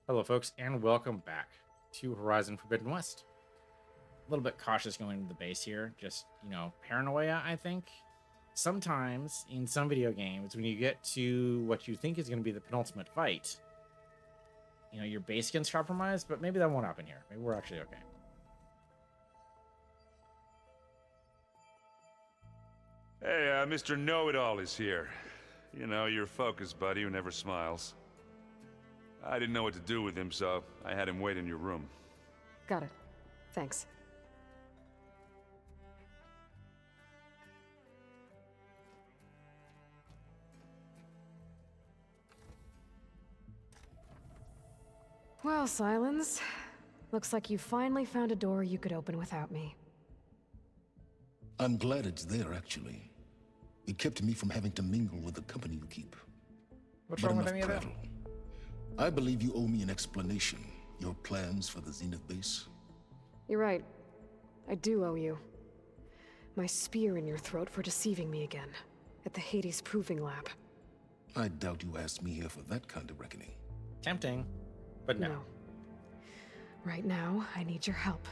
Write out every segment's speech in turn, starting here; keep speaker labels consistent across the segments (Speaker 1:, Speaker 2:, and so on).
Speaker 1: Hello, folks, and welcome back to Horizon Forbidden West. A little bit cautious going into the base here. Just, paranoia, I think. Sometimes in some video games, when you get to what you think is going to be the penultimate fight, your base gets compromised, but maybe that won't happen here. Maybe we're actually okay.
Speaker 2: Hey, Mr. Know-It-All is here. You know, your focus buddy who never smiles. I didn't know what to do with him, so I had him wait in your room.
Speaker 3: Got it. Thanks. Well, Silence. Looks like you finally found a door you could open without me.
Speaker 4: I'm glad it's there, actually. It kept me from having to mingle with the company you keep.
Speaker 1: What's
Speaker 4: But
Speaker 1: wrong with
Speaker 4: enough
Speaker 1: any of that?
Speaker 4: prattle. I believe you owe me an explanation. Your plans for the Zenith base?
Speaker 3: You're right. I do owe you. My spear in your throat for deceiving me again. At the Hades Proving Lab.
Speaker 4: I doubt you asked me here for that kind of reckoning.
Speaker 1: Tempting, but no.
Speaker 3: Right now, I need your help.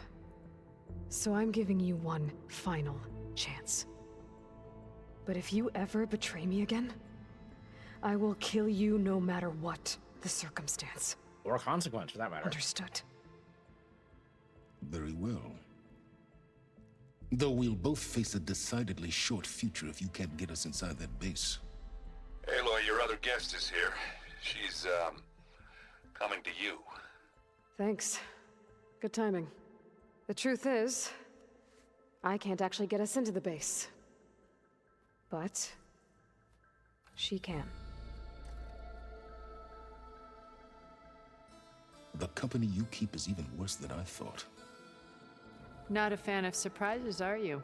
Speaker 3: So I'm giving you one final chance. But if you ever betray me again, I will kill you no matter what the circumstance.
Speaker 1: Or consequence, for that matter.
Speaker 3: Understood.
Speaker 4: Very well. Though we'll both face a decidedly short future if you can't get us inside that base.
Speaker 2: Aloy, your other guest is here. She's, coming to you.
Speaker 3: Thanks. Good timing. The truth is, I can't actually get us into the base. But she can.
Speaker 4: The company you keep is even worse than I thought.
Speaker 5: Not a fan of surprises, are you?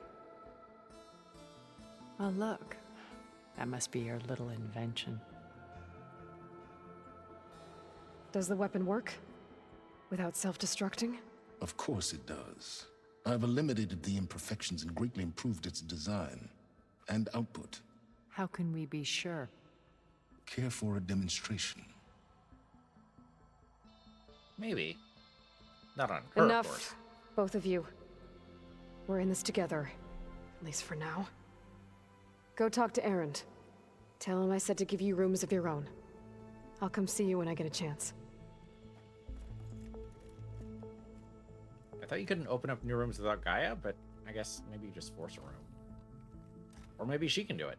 Speaker 5: Oh, look. That must be your little invention.
Speaker 3: Does the weapon work? Without self-destructing?
Speaker 4: Of course it does. I've eliminated the imperfections and greatly improved its design and output.
Speaker 5: How can we be sure?
Speaker 4: Care for a demonstration?
Speaker 1: Maybe. Not on her,
Speaker 3: Enough,
Speaker 1: of course.
Speaker 3: both of you. We're in this together. At least for now. Go talk to Erend. Tell him I said to give you rooms of your own. I'll come see you when I get a chance.
Speaker 1: I thought you couldn't open up new rooms without Gaia, but I guess maybe you just force a room. Or maybe she can do it.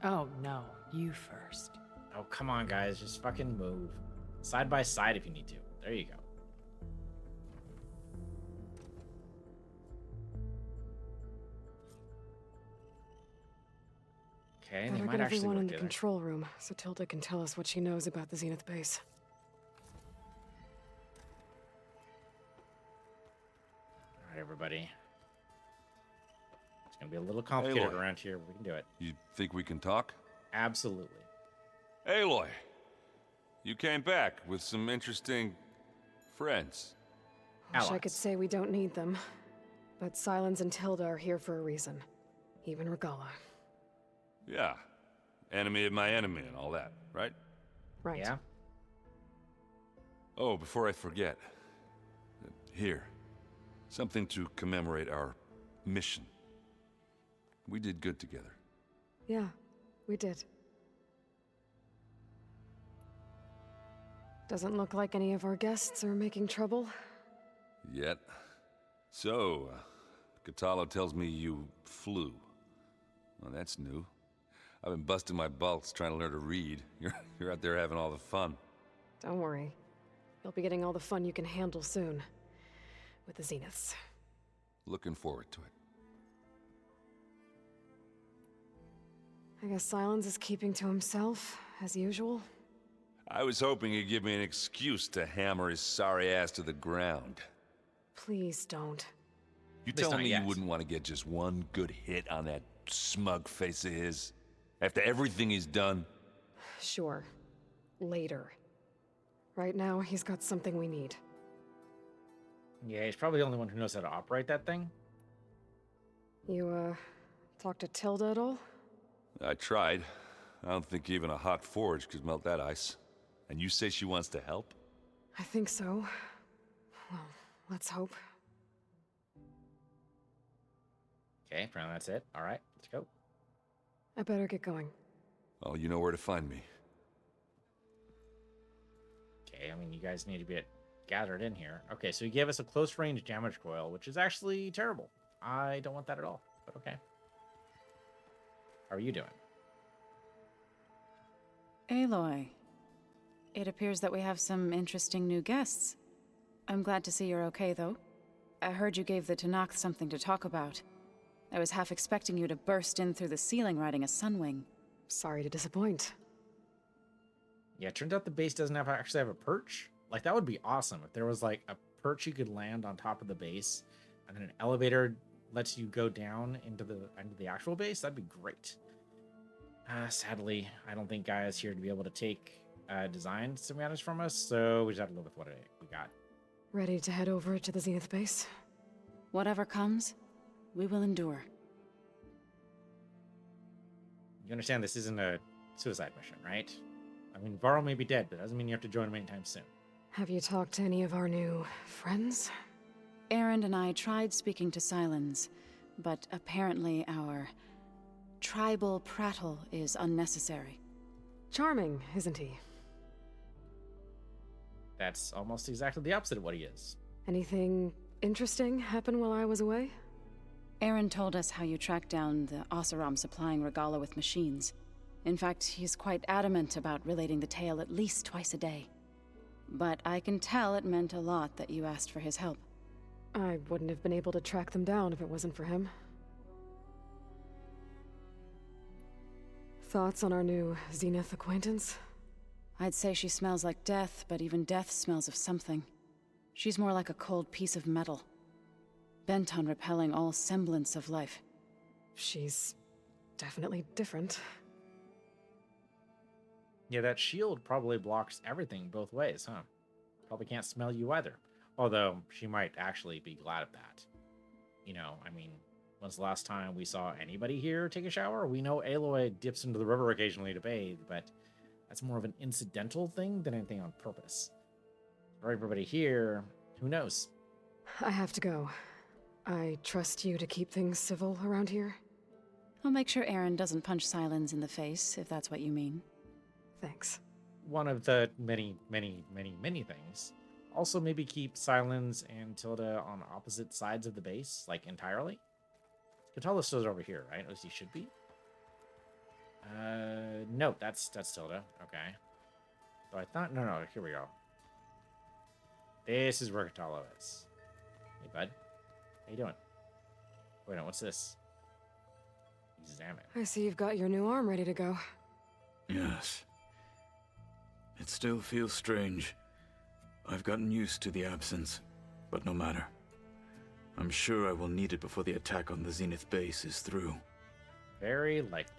Speaker 5: Oh, no. You first.
Speaker 1: Oh, come on, guys. Just fucking move. Side by side if you need to. There you go. Okay, they
Speaker 3: Better
Speaker 1: might
Speaker 3: get
Speaker 1: actually
Speaker 3: everyone
Speaker 1: work
Speaker 3: in the
Speaker 1: together.
Speaker 3: control room, so Tilda can tell us what she knows about the Zenith base.
Speaker 1: All right, everybody. It's gonna be a little complicated
Speaker 2: Aloy.
Speaker 1: around here, but we can do it.
Speaker 2: You think we can talk?
Speaker 1: Absolutely.
Speaker 2: Aloy, you came back with some interesting friends.
Speaker 3: Wish I
Speaker 1: Allies.
Speaker 3: could say we don't need them, but Silence and Tilda are here for a reason. Even Regala.
Speaker 2: Yeah. Enemy of my enemy and all that, right?
Speaker 3: Right.
Speaker 1: Yeah.
Speaker 2: Oh, before I forget. Here. Something to commemorate our mission. We did good together.
Speaker 3: Yeah, we did. Doesn't look like any of our guests are making trouble.
Speaker 2: Yet. So, Katalo tells me you flew. Well, that's new. I've been busting my balls trying to learn to read. You're out there having all the fun.
Speaker 3: Don't worry. You'll be getting all the fun you can handle soon. With the Zeniths.
Speaker 2: Looking forward to it.
Speaker 3: I guess Silence is keeping to himself, as usual.
Speaker 2: I was hoping he'd give me an excuse to hammer his sorry ass to the ground.
Speaker 3: Please don't.
Speaker 2: You
Speaker 1: At least
Speaker 2: telling
Speaker 1: not
Speaker 2: me
Speaker 1: yet.
Speaker 2: you wouldn't want to get just one good hit on that smug face of his? After everything he's done?
Speaker 3: Sure. Later. Right now, he's got something we need.
Speaker 1: Yeah, he's probably the only one who knows how to operate that thing.
Speaker 3: You, talk to Tilda at all?
Speaker 2: I tried. I don't think even a hot forge could melt that ice. And you say she wants to help?
Speaker 3: I think so. Well, let's hope.
Speaker 1: Okay, apparently that's it. All right, let's go.
Speaker 3: I better get going.
Speaker 2: Oh, you know where to find me.
Speaker 1: Okay, I mean, you guys need to get gathered in here. Okay, so you gave us a close range damage coil, which is actually terrible. I don't want that at all, but okay. How are you doing?
Speaker 6: Aloy, it appears that we have some interesting new guests. I'm glad to see you're okay, though. I heard you gave the Tanakh something to talk about. I was half expecting you to burst in through the ceiling riding a sunwing.
Speaker 3: Sorry to disappoint.
Speaker 1: Yeah, it turns out the base doesn't actually have a perch. Like, that would be awesome if there was like a perch you could land on top of the base, and then an elevator lets you go down into the actual base. That'd be great. Sadly, I don't think Gaia's here to be able to take design advantage from us, so we just have to live with what we got.
Speaker 3: Ready to head over to the Zenith base?
Speaker 6: Whatever comes, we will endure.
Speaker 1: You understand this isn't a suicide mission, right? I mean, Varl may be dead, but that doesn't mean you have to join him anytime soon.
Speaker 3: Have you talked to any of our new friends?
Speaker 6: Aaron and I tried speaking to Silence, but apparently our tribal prattle is unnecessary.
Speaker 3: Charming, isn't he?
Speaker 1: That's almost exactly the opposite of what he is.
Speaker 3: Anything interesting happen while I was away?
Speaker 6: Aaron told us how you tracked down the Oseram supplying Regala with machines. In fact, he's quite adamant about relating the tale at least twice a day. But I can tell it meant a lot that you asked for his help.
Speaker 3: I wouldn't have been able to track them down if it wasn't for him. Thoughts on our new Zenith acquaintance?
Speaker 6: I'd say she smells like death, but even death smells of something. She's more like a cold piece of metal, bent on repelling all semblance of life.
Speaker 3: She's definitely different.
Speaker 1: Yeah, that shield probably blocks everything both ways, huh? Probably can't smell you either. Although, she might actually be glad of that. You know, I mean, when's the last time we saw anybody here take a shower? We know Aloy dips into the river occasionally to bathe, but that's more of an incidental thing than anything on purpose. For everybody here, who knows?
Speaker 3: I have to go. I trust you to keep things civil around here?
Speaker 6: I'll make sure Aaron doesn't punch Silence in the face, if that's what you mean.
Speaker 3: Thanks.
Speaker 1: One of the many things. Also, maybe keep Silence and Tilda on opposite sides of the base, like entirely. Katala's still over here, right? As he should be. No, that's Tilda. Okay. So I thought, no, here we go. This is where Katala is. Hey, bud. How you doing? Wait, no, what's this? Examine.
Speaker 3: I see you've got your new arm ready to go.
Speaker 7: Yes. It still feels strange. I've gotten used to the absence, but no matter. I'm sure I will need it before the attack on the Zenith base is through.
Speaker 1: Very likely.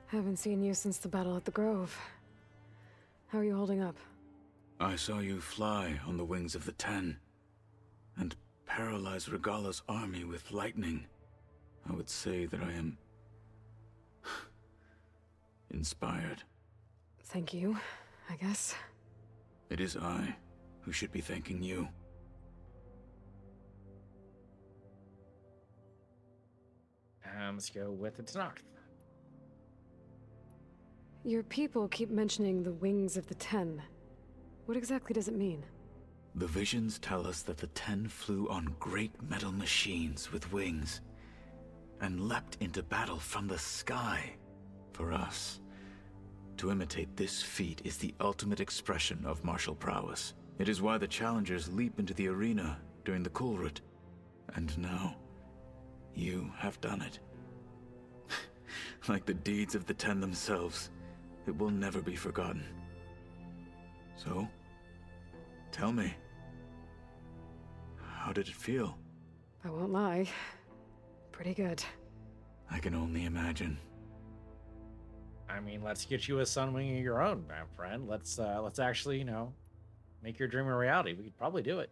Speaker 3: Haven't seen you since the battle at the Grove. How are you holding up?
Speaker 7: I saw you fly on the wings of the Ten, and paralyze Regala's army with lightning. I would say that I am inspired.
Speaker 3: Thank you, I guess.
Speaker 7: It is I who should be thanking you.
Speaker 1: Let's go with the Tanakh.
Speaker 3: Your people keep mentioning the wings of the Ten. What exactly does it mean?
Speaker 7: The visions tell us that the Ten flew on great metal machines with wings, and leapt into battle from the sky. For us, to imitate this feat is the ultimate expression of martial prowess. It is why the challengers leap into the arena during the Kulrut. And now, you have done it. Like the deeds of the Ten themselves, it will never be forgotten. So, tell me, how did it feel?
Speaker 3: I won't lie. Pretty good.
Speaker 7: I can only imagine.
Speaker 1: I mean, let's get you a sunwing of your own, my friend. Let's actually, you know, make your dream a reality. We could probably do it.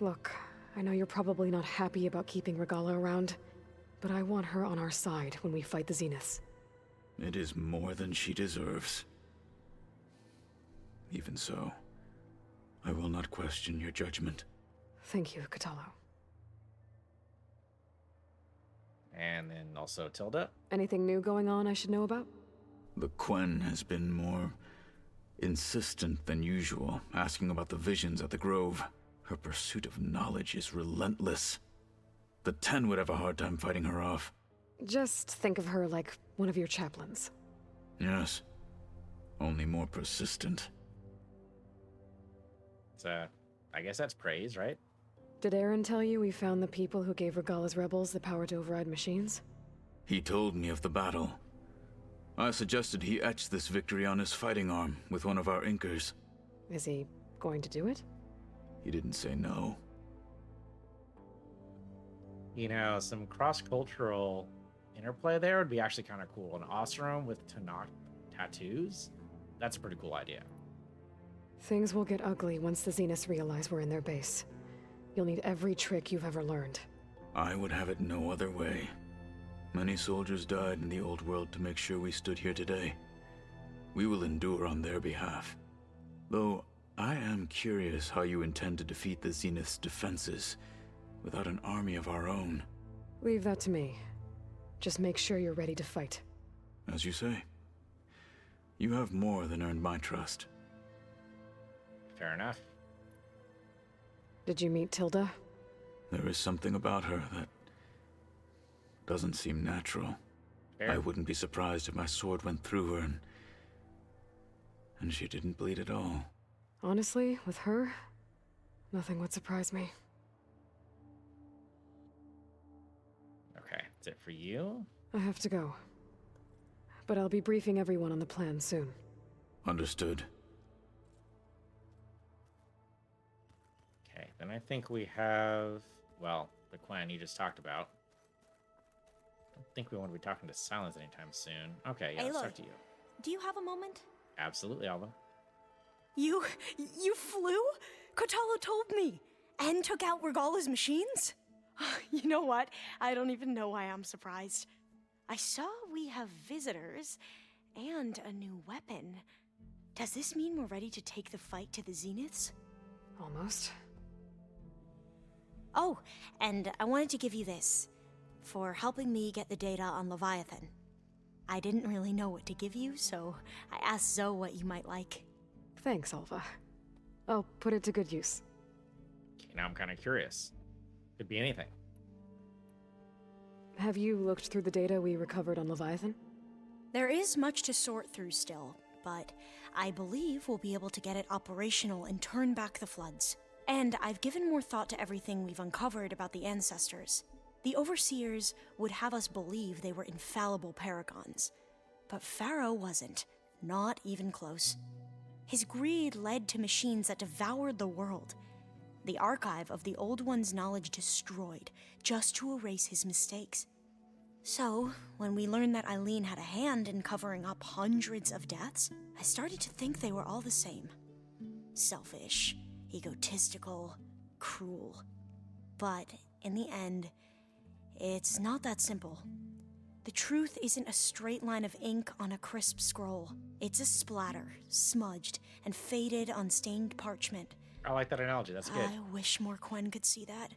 Speaker 3: Look, I know you're probably not happy about keeping Regala around, but I want her on our side when we fight the Zeniths.
Speaker 7: It is more than she deserves. Even so, I will not question your judgment.
Speaker 3: Thank you, Catalo.
Speaker 1: And then also Tilda.
Speaker 3: Anything new going on I should know about?
Speaker 7: The Quen has been more insistent than usual, asking about the visions at the Grove. Her pursuit of knowledge is relentless. The Ten would have a hard time fighting her off.
Speaker 3: Just think of her like one of your chaplains.
Speaker 7: Yes, only more persistent.
Speaker 1: So, I guess that's praise, right?
Speaker 3: Did Aaron tell you we found the people who gave Regalla's rebels the power to override machines?
Speaker 7: He told me of the battle. I suggested he etch this victory on his fighting arm with one of our Inkers.
Speaker 3: Is he going to do it?
Speaker 7: He didn't say no.
Speaker 1: You know, some cross-cultural interplay there would be actually kind of cool. An Oseram with Tanakh tattoos? That's a pretty cool idea.
Speaker 3: Things will get ugly once the Zeniths realize we're in their base. You'll need every trick you've ever learned.
Speaker 7: I would have it no other way. Many soldiers died in the old world to make sure we stood here today. We will endure on their behalf. Though, I am curious how you intend to defeat the Zenith's defenses without an army of our own.
Speaker 3: Leave that to me. Just make sure you're ready to fight.
Speaker 7: As you say. You have more than earned my trust.
Speaker 1: Fair enough.
Speaker 3: Did you meet Tilda?
Speaker 7: There is something about her that doesn't seem natural.
Speaker 1: Fair.
Speaker 7: I wouldn't be surprised if my sword went through her and she didn't bleed at all.
Speaker 3: Honestly, with her, nothing would surprise me.
Speaker 1: Okay, that's it for you.
Speaker 3: I have to go. But I'll be briefing everyone on the plan soon.
Speaker 7: Understood.
Speaker 1: Okay, then I think we have, well, the Quen you just talked about. I don't think we want to be talking to Silence anytime soon. Okay, yeah, let's
Speaker 8: Aloy,
Speaker 1: talk to you.
Speaker 8: do you have a moment?
Speaker 1: Absolutely, Alba.
Speaker 8: You flew? Kotalo told me. And took out Regalla's machines? You know what? I don't even know why I'm surprised. I saw we have visitors and a new weapon. Does this mean we're ready to take the fight to the Zeniths?
Speaker 3: Almost.
Speaker 8: Oh, and I wanted to give you this for helping me get the data on Leviathan. I didn't really know what to give you, so I asked Zoe what you might like.
Speaker 3: Thanks, Alva. I'll put it to good use.
Speaker 1: Okay, now I'm kind of curious. Could be anything.
Speaker 3: Have you looked through the data we recovered on Leviathan?
Speaker 8: There is much to sort through still, but I believe we'll be able to get it operational and turn back the floods. And I've given more thought to everything we've uncovered about the ancestors. The Overseers would have us believe they were infallible paragons. But Pharaoh wasn't. Not even close. His greed led to machines that devoured the world. The archive of the Old One's knowledge destroyed, just to erase his mistakes. So, when we learned that Eileen had a hand in covering up hundreds of deaths, I started to think they were all the same. Selfish, egotistical, cruel. But, in the end, it's not that simple. The truth isn't a straight line of ink on a crisp scroll. It's a splatter, smudged, and faded on stained parchment.
Speaker 1: I like that analogy. That's good.
Speaker 8: I wish more Quen could see that,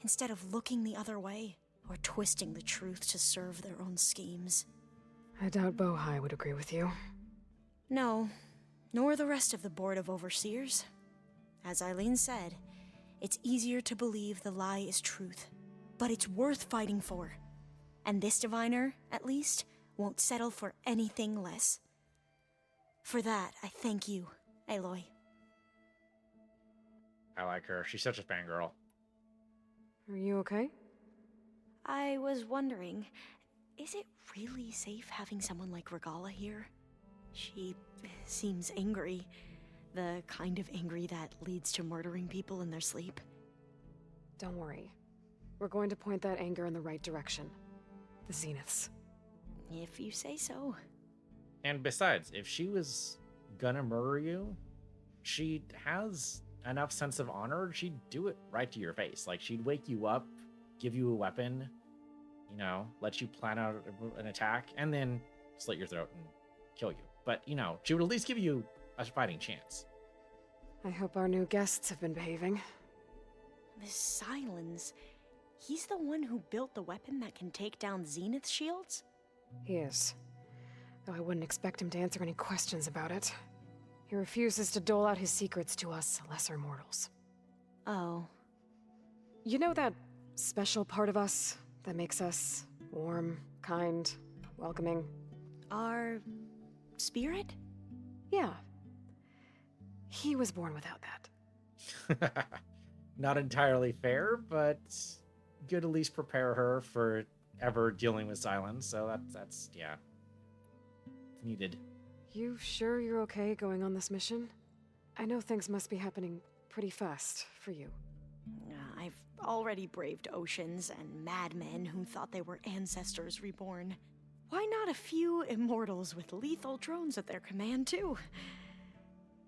Speaker 8: instead of looking the other way, or twisting the truth to serve their own schemes.
Speaker 3: I doubt Bohai would agree with you.
Speaker 8: No, nor the rest of the Board of Overseers. As Eileen said, it's easier to believe the lie is truth, but it's worth fighting for. And this diviner, at least, won't settle for anything less. For that, I thank you, Aloy.
Speaker 1: I like her. She's such a fangirl.
Speaker 3: Are you okay?
Speaker 8: I was wondering, is it really safe having someone like Regalla here? She seems angry. The kind of angry that leads to murdering people in their sleep.
Speaker 3: Don't worry. We're going to point that anger in the right direction. The Zeniths.
Speaker 8: If you say so.
Speaker 1: And besides, if she was gonna murder you, she has enough sense of honor, she'd do it right to your face. Like, she'd wake you up, give you a weapon, you know, let you plan out an attack, and then slit your throat and kill you. But, you know, she would at least give you fighting chance.
Speaker 3: I hope our new guests have been behaving.
Speaker 8: This Silence, he's the one who built the weapon that can take down Zenith shields?
Speaker 3: He is. Though I wouldn't expect him to answer any questions about it. He refuses to dole out his secrets to us lesser mortals.
Speaker 8: Oh.
Speaker 3: You know that special part of us that makes us warm, kind, welcoming?
Speaker 8: Our spirit?
Speaker 3: Yeah. He was born without that.
Speaker 1: Not entirely fair, but good at least prepare her for ever dealing with Silence. So that's yeah, it's needed.
Speaker 3: You sure you're okay going on this mission? I know things must be happening pretty fast for you.
Speaker 8: I've already braved oceans and madmen who thought they were ancestors reborn. Why not a few immortals with lethal drones at their command, too?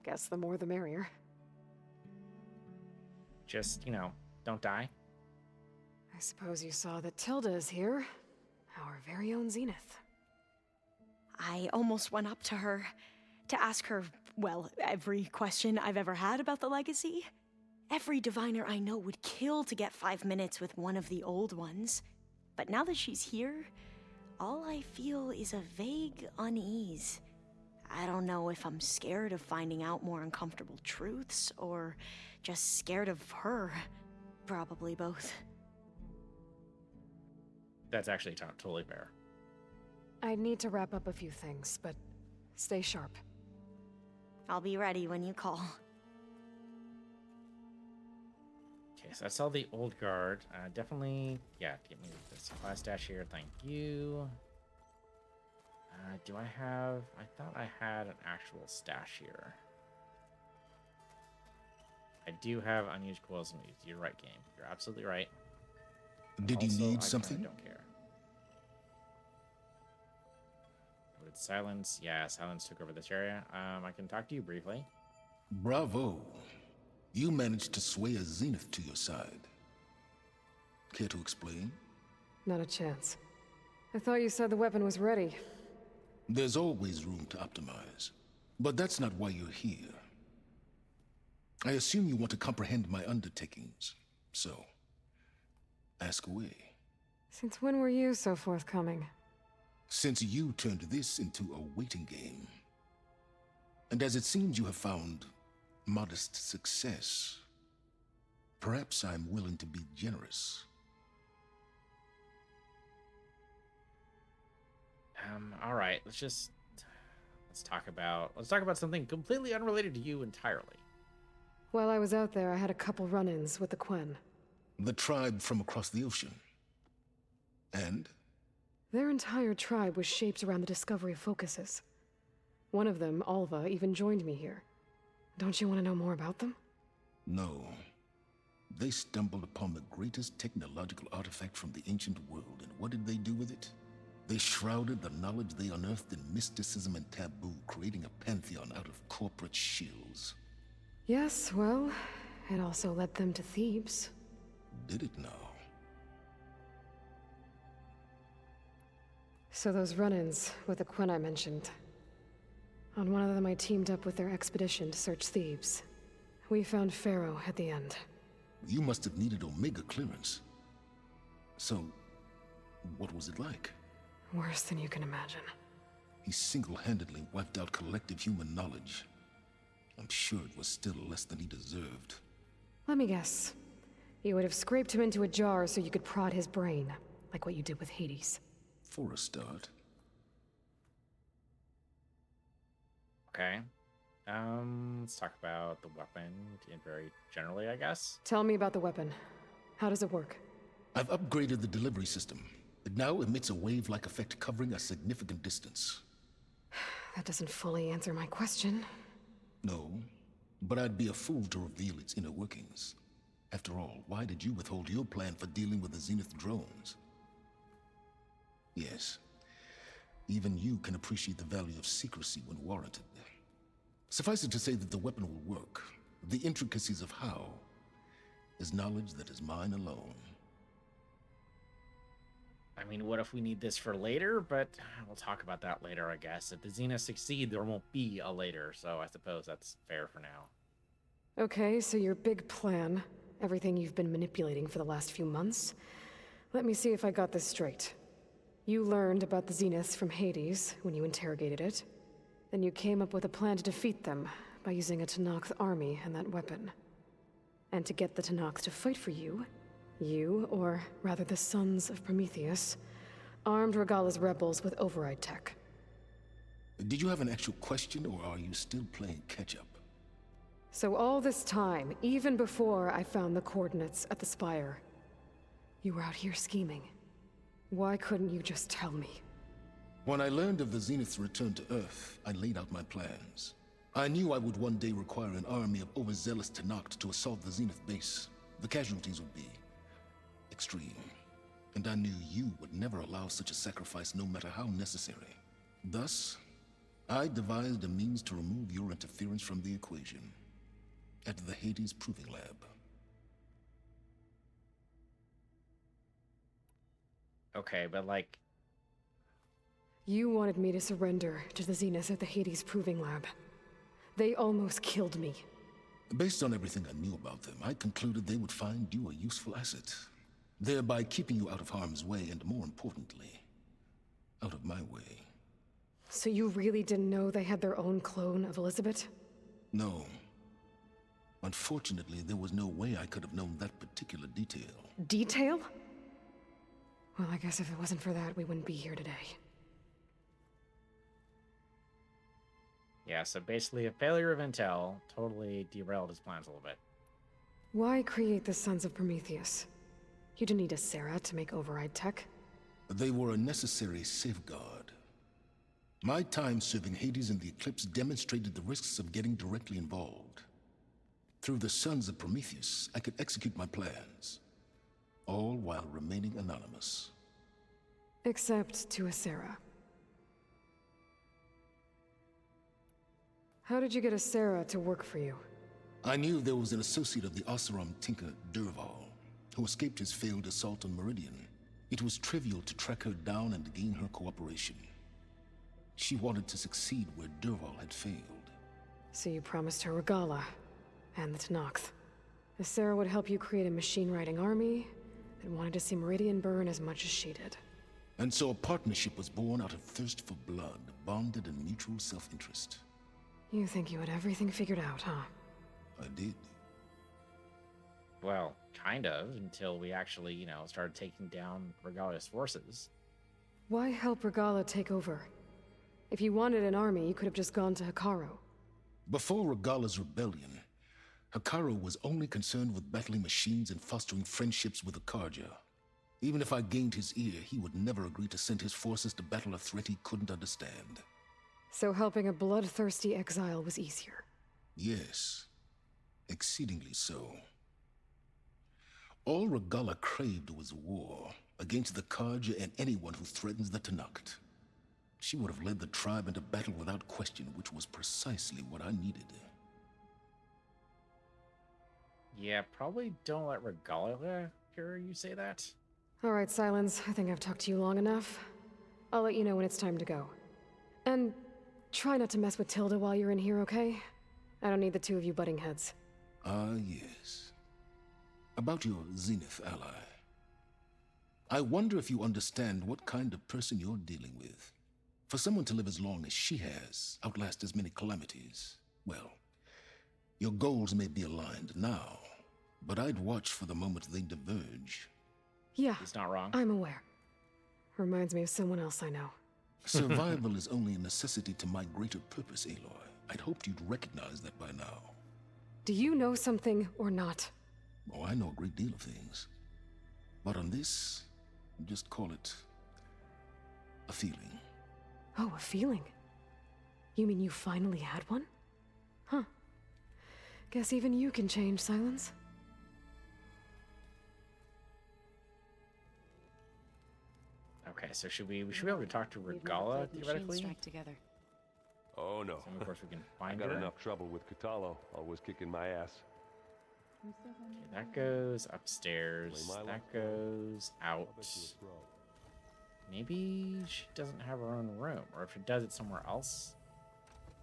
Speaker 3: Guess the more the merrier.
Speaker 1: Just, don't die.
Speaker 3: I suppose you saw that Tilda is here. Our very own Zenith.
Speaker 8: I almost went up to her to ask her, well, every question I've ever had about the legacy. Every diviner I know would kill to get 5 minutes with one of the old ones. But now that she's here, all I feel is a vague unease. I don't know if I'm scared of finding out more uncomfortable truths, or just scared of her. Probably both.
Speaker 1: That's actually totally fair.
Speaker 3: I need to wrap up a few things, but stay sharp.
Speaker 8: I'll be ready when you call.
Speaker 1: Okay, so I saw the old guard. Definitely, yeah, get me the supply stash here. Thank you. Do I have... I thought I had an actual stash here. I do have unused coils and leads. You're right, game. You're absolutely right.
Speaker 4: Did
Speaker 1: Also,
Speaker 4: you need
Speaker 1: I
Speaker 4: something?
Speaker 1: kinda don't care. With Silence, yeah, Silence took over this area. I can talk to you briefly.
Speaker 4: Bravo. You managed to sway a Zenith to your side. Care to explain?
Speaker 3: Not a chance. I thought you said the weapon was ready.
Speaker 4: There's always room to optimize. But that's not why you're here. I assume you want to comprehend my undertakings. So, ask away.
Speaker 3: Since when were you so forthcoming?
Speaker 4: Since you turned this into a waiting game. And as it seems you have found modest success, perhaps I'm willing to be generous.
Speaker 1: All right, let's talk about something completely unrelated to you entirely.
Speaker 3: While I was out there, I had a couple run-ins with the Quen.
Speaker 4: The tribe from across the ocean. And?
Speaker 3: Their entire tribe was shaped around the discovery of focuses. One of them, Alva, even joined me here. Don't you want to know more about them?
Speaker 4: No. They stumbled upon the greatest technological artifact from the ancient world, and what did they do with it? They shrouded the knowledge they unearthed in mysticism and taboo, creating a pantheon out of corporate shills.
Speaker 3: Yes, well, it also led them to Thebes.
Speaker 4: Did it now?
Speaker 3: So those run-ins with the Quen I mentioned. On one of them I teamed up with their expedition to search Thebes. We found Pharaoh at the end.
Speaker 4: You must have needed Omega clearance. So, what was it like?
Speaker 3: Worse than you can imagine.
Speaker 4: He single-handedly wiped out collective human knowledge. I'm sure it was still less than he deserved.
Speaker 3: Let me guess. You would have scraped him into a jar so you could prod his brain, like what you did with Hades.
Speaker 4: For a start.
Speaker 1: Okay. Let's talk about the weapon very generally, I guess.
Speaker 3: Tell me about the weapon. How does it work?
Speaker 4: I've upgraded the delivery system. It now emits a wave-like effect covering a significant distance.
Speaker 3: That doesn't fully answer my question.
Speaker 4: No, but I'd be a fool to reveal its inner workings. After all, why did you withhold your plan for dealing with the Zenith drones? Yes, even you can appreciate the value of secrecy when warranted. Suffice it to say that the weapon will work. The intricacies of how is knowledge that is mine alone.
Speaker 1: I mean, what if we need this for later? But we'll talk about that later, I guess. If the Zeniths succeed, there won't be a later, so I suppose that's fair for now.
Speaker 3: Okay, so your big plan, everything you've been manipulating for the last few months. Let me see if I got this straight. You learned about the Zeniths from Hades when you interrogated it. Then you came up with a plan to defeat them by using a Tenakth army and that weapon. And to get the Tenakth to fight for you, or rather the Sons of Prometheus, armed Regalla's rebels with override tech.
Speaker 4: Did you have an actual question, or are you still playing catch-up?
Speaker 3: So all this time, even before I found the coordinates at the Spire, you were out here scheming. Why couldn't you just tell me?
Speaker 4: When I learned of the Zenith's return to Earth, I laid out my plans. I knew I would one day require an army of overzealous Tenakth to assault the Zenith base. The casualties would be extreme. And I knew you would never allow such a sacrifice, no matter how necessary. Thus, I devised a means to remove your interference from the equation. At the Hades Proving Lab.
Speaker 1: Okay, but like...
Speaker 3: You wanted me to surrender to the Zeniths at the Hades Proving Lab. They almost killed me.
Speaker 4: Based on everything I knew about them, I concluded they would find you a useful asset, thereby keeping you out of harm's way and, more importantly, out of my way.
Speaker 3: So you really didn't know they had their own clone of Elizabeth?
Speaker 4: No. Unfortunately, there was no way I could have known that particular detail.
Speaker 3: Detail? Well, I guess if it wasn't for that, we wouldn't be here today.
Speaker 1: Yeah, so basically a failure of intel totally derailed his plans a little bit.
Speaker 3: Why create the Sons of Prometheus? You didn't need a Sarah to make override tech.
Speaker 4: They were a necessary safeguard. My time serving Hades in the Eclipse demonstrated the risks of getting directly involved. Through the Sons of Prometheus, I could execute my plans, all while remaining anonymous.
Speaker 3: Except to a Sarah. How did you get a Sarah to work for you?
Speaker 4: I knew there was an associate of the Oseram tinker, Derval, who escaped his failed assault on Meridian. It was trivial to track her down and gain her cooperation. She wanted to succeed where Derval had failed.
Speaker 3: So you promised her Regalla, and the Tenakth. The Sarah would help you create a machine-riding army that wanted to see Meridian burn as much as she did.
Speaker 4: And so a partnership was born out of thirst for blood, bonded in mutual self-interest.
Speaker 3: You think you had everything figured out, huh?
Speaker 4: I did.
Speaker 1: Well, kind of, until we actually, started taking down Regalla's forces.
Speaker 3: Why help Regalla take over? If you wanted an army, you could have just gone to Hekarro.
Speaker 4: Before Regalla's rebellion, Hekarro was only concerned with battling machines and fostering friendships with the Karja. Even if I gained his ear, he would never agree to send his forces to battle a threat he couldn't understand.
Speaker 3: So helping a bloodthirsty exile was easier?
Speaker 4: Yes. Exceedingly so. All Regalla craved was war against the Karja and anyone who threatens the Tenakth. She would have led the tribe into battle without question, which was precisely what I needed.
Speaker 1: Yeah, probably don't let Regalla hear you say that.
Speaker 3: All right, Silence. I think I've talked to you long enough. I'll let you know when it's time to go. And try not to mess with Tilda while you're in here, okay? I don't need the two of you butting heads.
Speaker 4: Ah, yes. About your Zenith ally. I wonder if you understand what kind of person you're dealing with. For someone to live as long as she has, outlast as many calamities, well, your goals may be aligned now, but I'd watch for the moment they diverge.
Speaker 3: Yeah,
Speaker 1: He's not wrong.
Speaker 3: I'm aware. Reminds me of someone else I know.
Speaker 4: Survival is only a necessity to my greater purpose, Aloy. I'd hoped you'd recognize that by now.
Speaker 3: Do you know something or not?
Speaker 4: Oh, I know a great deal of things. But on this, just call it a feeling.
Speaker 3: Oh, a feeling. You mean you finally had one? Huh. Guess even you can change, Silence.
Speaker 1: Okay, so should we be able to talk to Regalla, theoretically?
Speaker 6: Strike together.
Speaker 2: Oh no.
Speaker 1: So of course we can
Speaker 2: I
Speaker 1: find
Speaker 2: got
Speaker 1: her.
Speaker 2: enough trouble with Katalo, always kicking my ass.
Speaker 1: Okay, that goes upstairs.
Speaker 2: Play my
Speaker 1: That
Speaker 2: luck.
Speaker 1: goes out. maybe she doesn't have her own room, or if she does, it's somewhere else.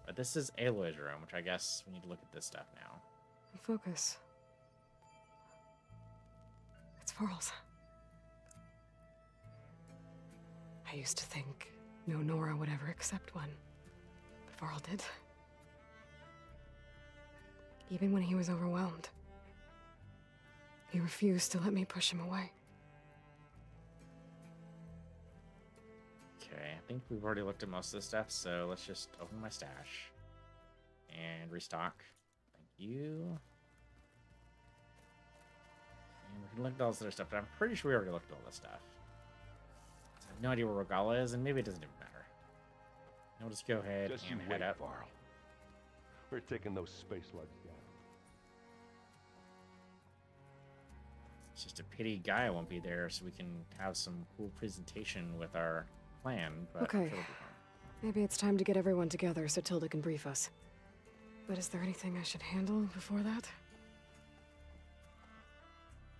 Speaker 1: But this is Aloy's room, which I guess we need to look at this stuff now.
Speaker 3: Focus. It's Varl's. I used to think no Nora would ever accept one, but Varl did. Even when he was overwhelmed. He refused to let me push him away.
Speaker 1: Okay, I think we've already looked at most of this stuff, so let's just open my stash and restock. Thank you. And we can look at all this other stuff, but I'm pretty sure we already looked at all this stuff. So I have no idea where Regala is, and maybe it doesn't even matter. And we'll just go ahead
Speaker 9: Just you
Speaker 1: and
Speaker 9: wait,
Speaker 1: head up.
Speaker 9: Varl. We're taking those space slugs down.
Speaker 1: It's just a pity Gaia won't be there, so we can have some cool presentation with our plan. But I'm sure
Speaker 3: Okay.
Speaker 1: it'll be fine.
Speaker 3: Maybe it's time to get everyone together so Tilda can brief us. But is there anything I should handle before that?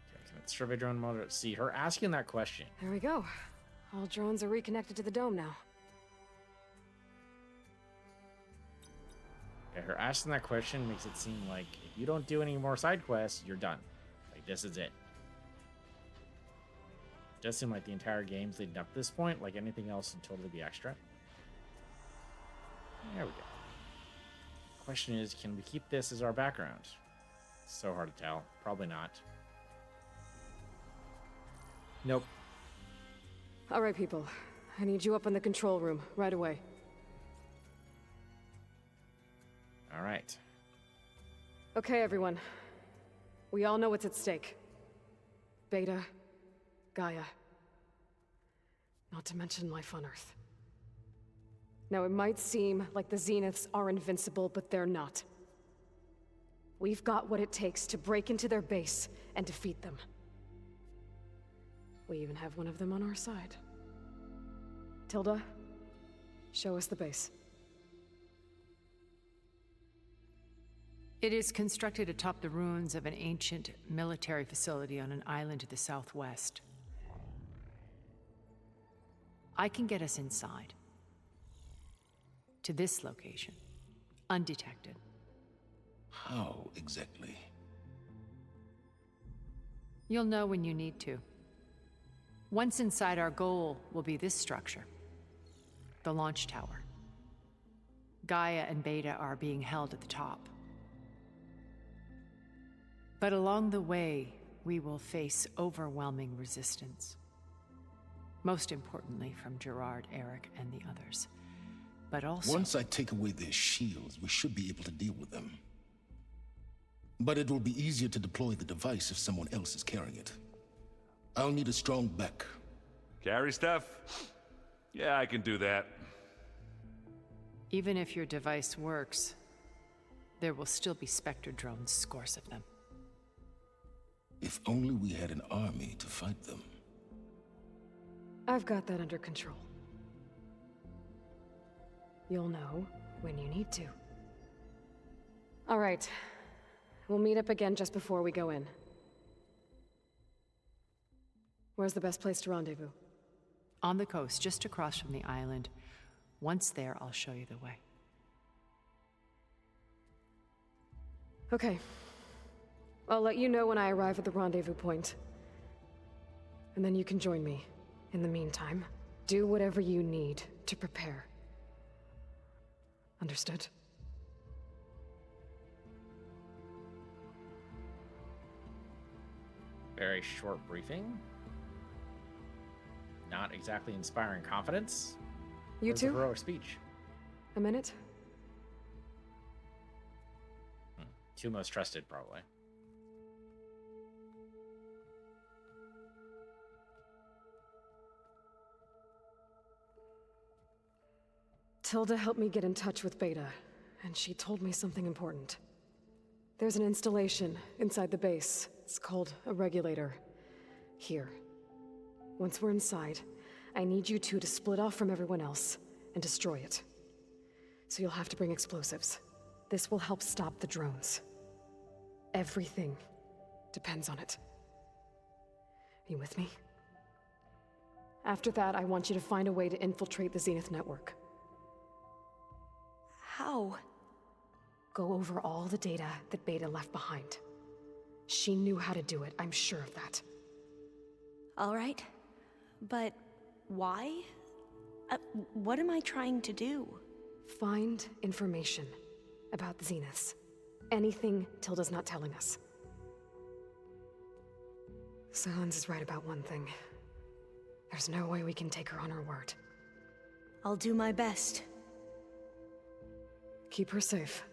Speaker 1: Okay, can the survey drone mode see her asking that question?
Speaker 3: There we go. All drones are reconnected to the dome now.
Speaker 1: Yeah, her asking that question makes it seem like if you don't do any more side quests, you're done. Like, this is it. It does seem like the entire game's leading up to this point, like anything else would totally be extra. There we go. Question is, can we keep this as our background? So hard to tell. Probably not. Nope.
Speaker 3: All right, people. I need you up in the control room right away.
Speaker 1: All right.
Speaker 3: Okay, everyone. We all know what's at stake. Beta, Gaia. Not to mention life on Earth. Now, it might seem like the Zeniths are invincible, but they're not. We've got what it takes to break into their base and defeat them. We even have one of them on our side. Tilda, show us the base.
Speaker 5: It is constructed atop the ruins of an ancient military facility on an island to the southwest. I can get us inside. To this location. Undetected.
Speaker 4: How exactly?
Speaker 5: You'll know when you need to. Once inside, our goal will be this structure. The launch tower. Gaia and Beta are being held at the top. But along the way, we will face overwhelming resistance. Most importantly from Gerard, Eric, and the others. But also...
Speaker 4: Once I take away their shields, we should be able to deal with them. But it will be easier to deploy the device if someone else is carrying it. I'll need a strong back.
Speaker 2: Carry stuff? Yeah, I can do that.
Speaker 5: Even if your device works, there will still be Spectre drones, scores of them.
Speaker 4: If only we had an army to fight them.
Speaker 3: I've got that under control. You'll know when you need to. All right. We'll meet up again just before we go in. Where's the best place to rendezvous?
Speaker 5: On the coast, just across from the island. Once there, I'll show you the way.
Speaker 3: Okay. I'll let you know when I arrive at the rendezvous point. And then you can join me. In the meantime, do whatever you need to prepare. Understood?
Speaker 1: Very short briefing. Not exactly inspiring confidence.
Speaker 3: You
Speaker 1: Where's the
Speaker 3: too?
Speaker 1: heroic speech.
Speaker 3: A minute?
Speaker 1: Two most trusted, probably.
Speaker 3: Tilda helped me get in touch with Beta, and she told me something important. There's an installation inside the base. It's called a regulator. Here. Once we're inside, I need you two to split off from everyone else and destroy it. So you'll have to bring explosives. This will help stop the drones. Everything depends on it. Are you with me? After that, I want you to find a way to infiltrate the Zenith network.
Speaker 8: How?
Speaker 3: Go over all the data that Beta left behind. She knew how to do it, I'm sure of that.
Speaker 8: All right. But why? What am I trying to do?
Speaker 3: Find information about the Zeniths. Anything Tilda's not telling us. Sans is right about one thing. There's no way we can take her on her word.
Speaker 8: I'll do my best.
Speaker 3: Keep her safe,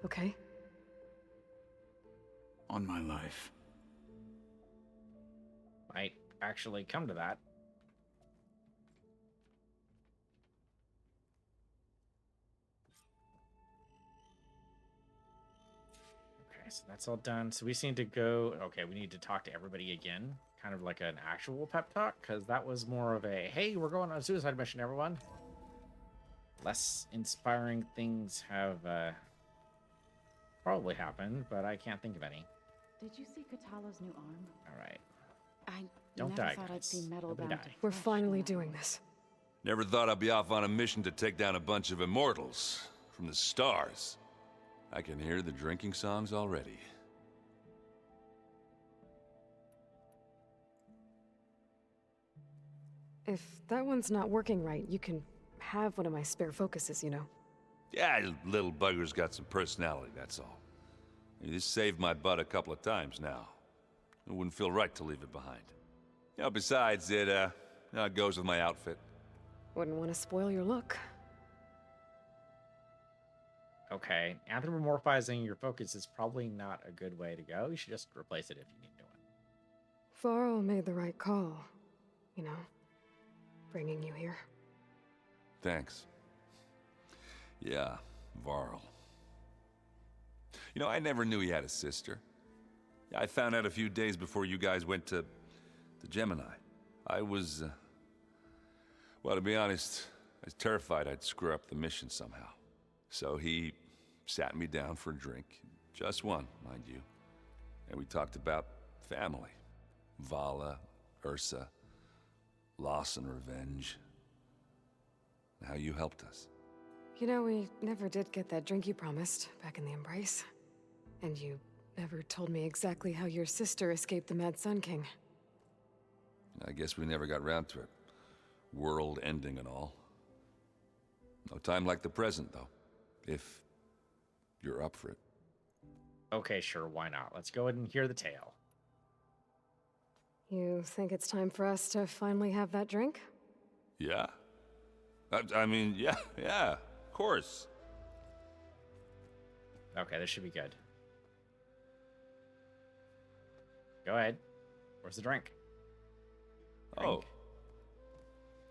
Speaker 3: okay?
Speaker 7: On my life.
Speaker 1: Might actually come to that. Okay, so that's all done. So we just need to go. Okay, we need to talk to everybody again. Kind of like an actual pep talk, because that was more of a, hey, we're going on a suicide mission, everyone. Less inspiring things have probably happened, but I can't think of any.
Speaker 10: Did you see Katala's new arm?
Speaker 1: All right.
Speaker 10: I
Speaker 1: Don't
Speaker 10: never
Speaker 1: die,
Speaker 10: thought I'd
Speaker 1: guys.
Speaker 10: see metal
Speaker 1: Nobody
Speaker 10: bound
Speaker 1: die.
Speaker 10: to
Speaker 3: We're
Speaker 10: flesh
Speaker 3: finally
Speaker 10: now.
Speaker 3: doing this.
Speaker 2: Never thought I'd be off on a mission to take down a bunch of immortals from the stars. I can hear the drinking songs already.
Speaker 3: If that one's not working right, you can have one of my spare focuses, you know.
Speaker 2: Yeah, little bugger's got some personality, that's all. This saved my butt a couple of times now. It wouldn't feel right to leave it behind. You know, besides, it goes with my outfit.
Speaker 3: Wouldn't want to spoil your look.
Speaker 1: Okay, anthropomorphizing your focus is probably not a good way to go. You should just replace it if you need to.
Speaker 3: Varl made the right call, you know, bringing you here.
Speaker 2: Thanks. Yeah, Varl. You know, I never knew he had a sister. I found out a few days before you guys went to Gemini. I was, well, to be honest, I was terrified I'd screw up the mission somehow. So he sat me down for a drink. Just one, mind you. And we talked about family. Vala, Ursa, loss and revenge. And how you helped us.
Speaker 3: You know, we never did get that drink you promised back in the Embrace. And you never told me exactly how your sister escaped the Mad Sun King.
Speaker 2: I guess we never got round to it. World ending and all. No time like the present, though. If you're up for it.
Speaker 1: Okay, sure, why not? Let's go ahead and hear the tale.
Speaker 3: You think it's time for us to finally have that drink?
Speaker 2: Yeah? I mean, yeah, of course.
Speaker 1: Okay, this should be good. Go ahead. Where's the drink?
Speaker 2: Oh.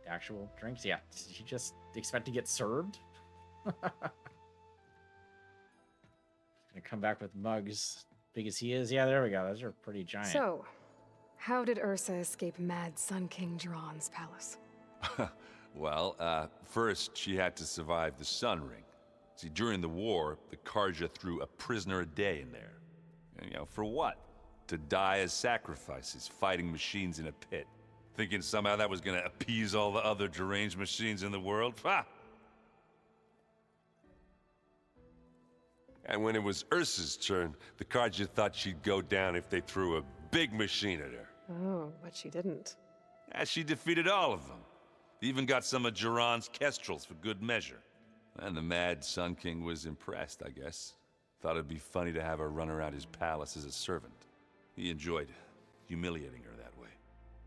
Speaker 1: The actual drinks? Yeah. Did you just expect to get served? Gonna come back with mugs big as he is. Yeah, there we go. Those are pretty giant.
Speaker 3: So, how did Ursa escape Mad Sun King Jiran's palace?
Speaker 2: Well, first she had to survive the Sun Ring. See, during the war, the Karja threw a prisoner a day in there. And, you know, for what? To die as sacrifices, fighting machines in a pit. Thinking somehow that was gonna appease all the other deranged machines in the world? Ha! And when it was Ursa's turn, the Karja thought she'd go down if they threw a big machine at her.
Speaker 3: Oh, but she didn't.
Speaker 2: Yeah, she defeated all of them. Even got some of Jiran's kestrels for good measure. And the Mad Sun King was impressed, I guess. Thought it'd be funny to have her run around his palace as a servant. He enjoyed humiliating her that way.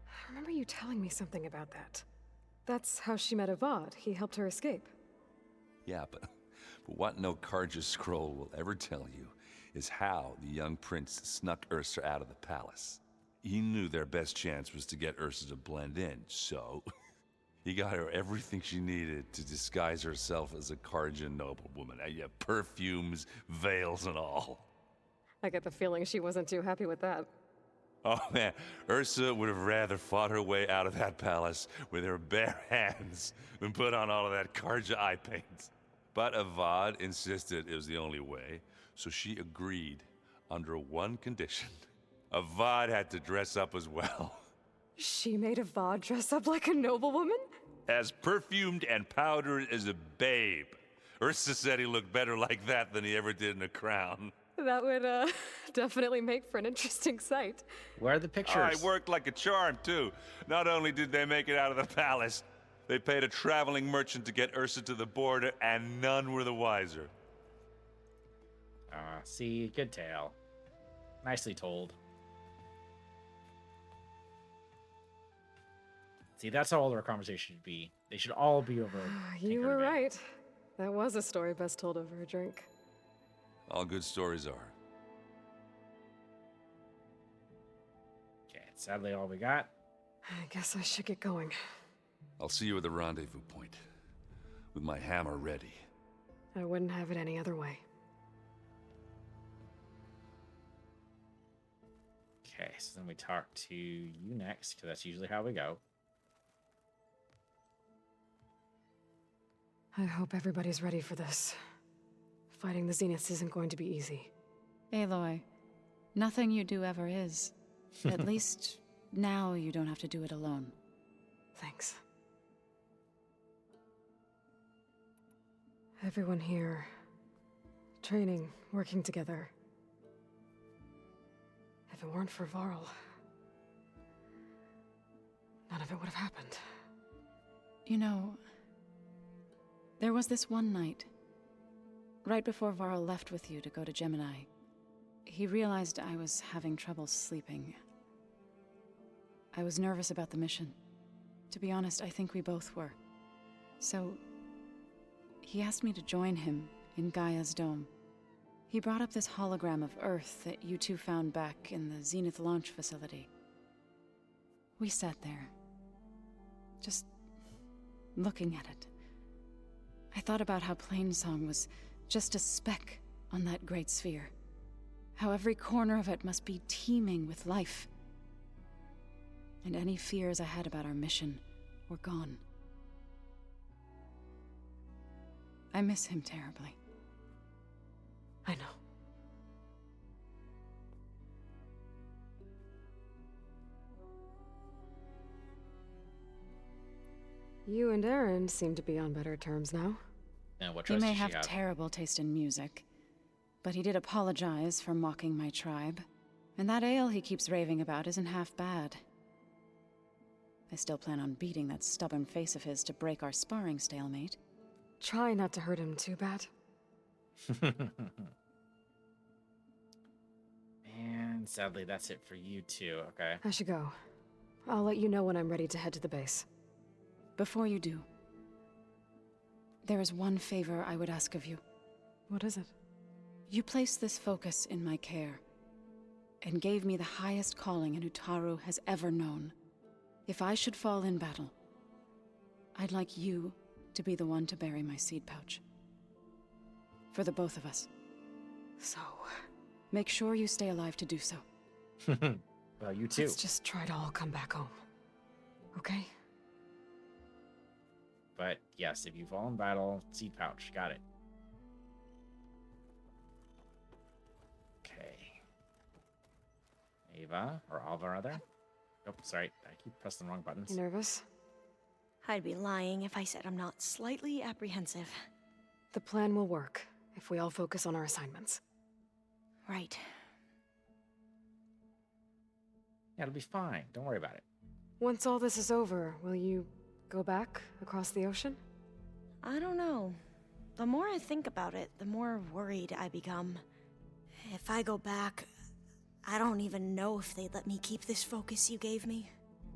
Speaker 3: I remember you telling me something about that. That's how she met Avad. He helped her escape.
Speaker 2: Yeah, but what no Karja scroll will ever tell you is how the young prince snuck Ursa out of the palace. He knew their best chance was to get Ursa to blend in, so he got her everything she needed to disguise herself as a Karja noblewoman. Yeah, perfumes, veils, and all.
Speaker 3: I get the feeling she wasn't too happy with that.
Speaker 2: Oh man, Ursa would have rather fought her way out of that palace with her bare hands than put on all of that Karja eye paint. But Avad insisted it was the only way, so she agreed under one condition. Avad had to dress up as well.
Speaker 3: She made Avad dress up like a noblewoman?
Speaker 2: As perfumed and powdered as a babe. Ursa said he looked better like that than he ever did in a crown.
Speaker 3: That would, definitely make for an interesting sight.
Speaker 1: Where are the pictures?
Speaker 2: I worked like a charm, too. Not only did they make it out of the palace, they paid a traveling merchant to get Ursa to the border, and none were the wiser.
Speaker 1: See, good tale. Nicely told. See, that's how all our conversations should be. They should all be over.
Speaker 3: You were right. That was a story best told over a drink.
Speaker 2: All good stories are.
Speaker 1: Okay, sadly all we got.
Speaker 3: I guess I should get going.
Speaker 2: I'll see you at the rendezvous point, with my hammer ready.
Speaker 3: I wouldn't have it any other way.
Speaker 1: Okay, so then we talk to you next, because that's usually how we go.
Speaker 3: I hope everybody's ready for this. Fighting the Zeniths isn't going to be easy.
Speaker 6: Aloy, nothing you do ever is. At least now you don't have to do it alone.
Speaker 3: Thanks. Everyone here, training, working together. If it weren't for Varl, none of it would have happened.
Speaker 6: You know, there was this one night, right before Varl left with you to go to Gemini. He realized I was having trouble sleeping. I was nervous about the mission. To be honest, I think we both were. So, he asked me to join him in Gaia's dome. He brought up this hologram of Earth that you two found back in the Zenith launch facility. We sat there, just looking at it. I thought about how Plainsong was just a speck on that great sphere. How every corner of it must be teeming with life. And any fears I had about our mission were gone. I miss him terribly.
Speaker 3: I know. You and Aaron seem to be on better terms now.
Speaker 1: And what
Speaker 6: He
Speaker 1: trust
Speaker 6: may
Speaker 1: does she
Speaker 6: have terrible taste in music, but he did apologize for mocking my tribe. And that ale he keeps raving about isn't half bad. I still plan on beating that stubborn face of his to break our sparring stalemate.
Speaker 3: Try not to hurt him too bad.
Speaker 1: And sadly, that's it for you too, okay?
Speaker 3: I should go. I'll let you know when I'm ready to head to the base.
Speaker 6: Before you do, there is one favor I would ask of you.
Speaker 3: What is it?
Speaker 6: You placed this focus in my care, and gave me the highest calling an Utaru has ever known. If I should fall in battle, I'd like you to be the one to bury my seed pouch. For the both of us.
Speaker 3: So,
Speaker 6: make sure you stay alive to do so.
Speaker 1: Well, you too.
Speaker 3: let's just try to all come back home. Okay?
Speaker 1: But yes, if you fall in battle, seed pouch. Got it. Okay. Ava, or Alva rather. Oh, sorry. I keep pressing the wrong buttons.
Speaker 3: You nervous?
Speaker 8: I'd be lying if I said I'm not slightly apprehensive.
Speaker 3: The plan will work if we all focus on our assignments.
Speaker 8: Right.
Speaker 1: Yeah, it'll be fine. Don't worry about it.
Speaker 3: Once all this is over, will you go back across the ocean?
Speaker 8: I don't know. The more I think about it, the more worried I become. If I go back, I don't even know if they'd let me keep this focus you gave me,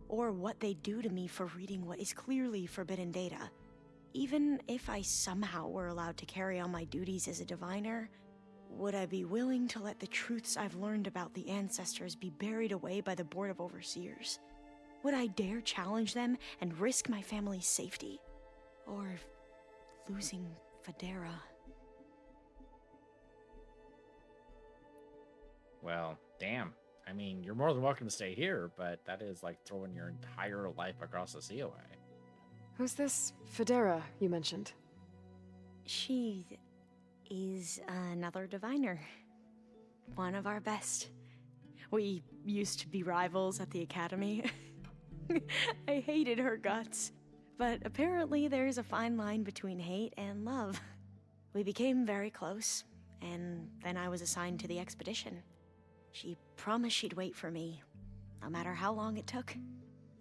Speaker 8: or what they'd do to me for reading what is clearly forbidden data. Even if I somehow were allowed to carry on my duties as a diviner, would I be willing to let the truths I've learned about the ancestors be buried away by the Board of Overseers? Would I dare challenge them and risk my family's safety? Or losing Federa?
Speaker 1: Well, damn. I mean, you're more than welcome to stay here, but that is like throwing your entire life across the sea away.
Speaker 3: Who's this Federa you mentioned?
Speaker 8: She is another diviner. One of our best. We used to be rivals at the academy. I hated her guts. But apparently there's a fine line between hate and love. We became very close, and then I was assigned to the expedition. She promised she'd wait for me, no matter how long it took.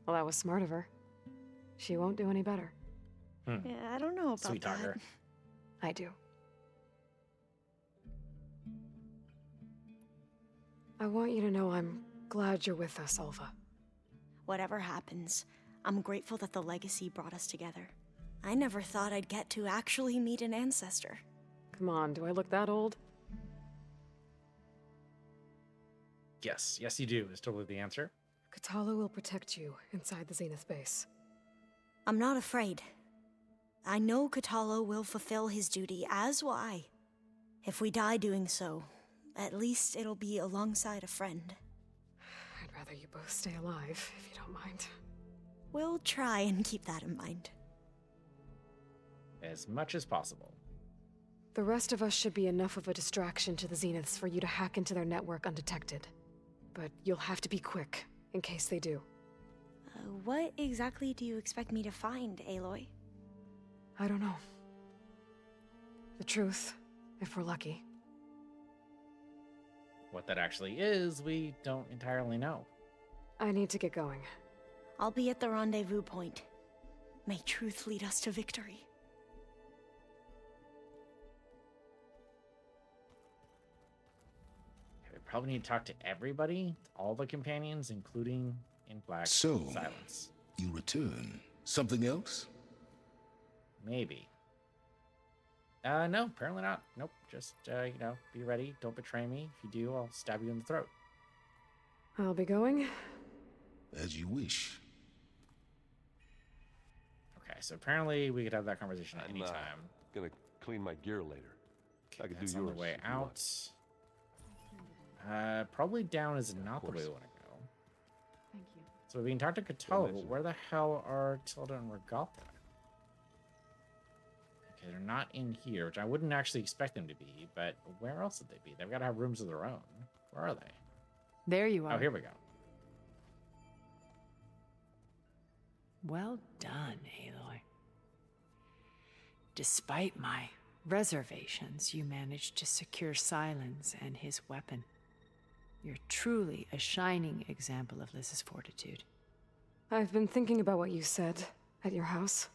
Speaker 3: Well, that was smart of her. She won't do any better.
Speaker 8: Yeah, I don't know about
Speaker 1: Sweet
Speaker 8: that.
Speaker 1: talker.
Speaker 3: I do. I want you to know I'm glad you're with us, Alva.
Speaker 8: Whatever happens, I'm grateful that the legacy brought us together. I never thought I'd get to actually meet an ancestor.
Speaker 3: Come on, do I look that old?
Speaker 1: Yes, yes, you do. Is totally the answer.
Speaker 3: Katala will protect you inside the Zenith base.
Speaker 8: I'm not afraid. I know Katala will fulfill his duty, as will I. If we die doing so, at least it'll be alongside a friend.
Speaker 3: I'd rather you both stay alive, if you don't mind.
Speaker 8: We'll try and keep that in mind.
Speaker 1: As much as possible.
Speaker 3: The rest of us should be enough of a distraction to the Zeniths for you to hack into their network undetected. But you'll have to be quick, in case they do.
Speaker 8: What exactly do you expect me to find, Aloy?
Speaker 3: I don't know. The truth, if we're lucky.
Speaker 1: What that actually is, we don't entirely know.
Speaker 3: I need to get going.
Speaker 8: I'll be at the rendezvous point. May truth lead us to victory.
Speaker 1: We probably need to talk to everybody, all the companions, including in Black
Speaker 4: So,
Speaker 1: Silence.
Speaker 4: you return. Something else?
Speaker 1: Maybe. No, apparently not. Nope. Just, be ready. Don't betray me. If you do, I'll stab you in the throat.
Speaker 3: I'll be going.
Speaker 4: As you wish.
Speaker 1: Okay, so apparently we could have that conversation at
Speaker 9: I'm
Speaker 1: any time.
Speaker 9: gonna clean my gear later. I could do
Speaker 1: That's
Speaker 9: yours.
Speaker 1: on the way
Speaker 9: if you want.
Speaker 1: out. Probably down is not the way
Speaker 9: course.
Speaker 1: we want to go.
Speaker 10: Thank you.
Speaker 1: So we can talk to Katala, but where the hell are Tilda and Regatha? Okay, they're not in here, which I wouldn't actually expect them to be, but where else would they be? They've got to have rooms of their own. Where are they?
Speaker 5: There you are.
Speaker 1: Oh, here we go.
Speaker 5: Well done, Aloy. Despite my reservations, you managed to secure Silence and his weapon. You're truly a shining example of Liz's fortitude.
Speaker 3: I've been thinking about what you said at your house.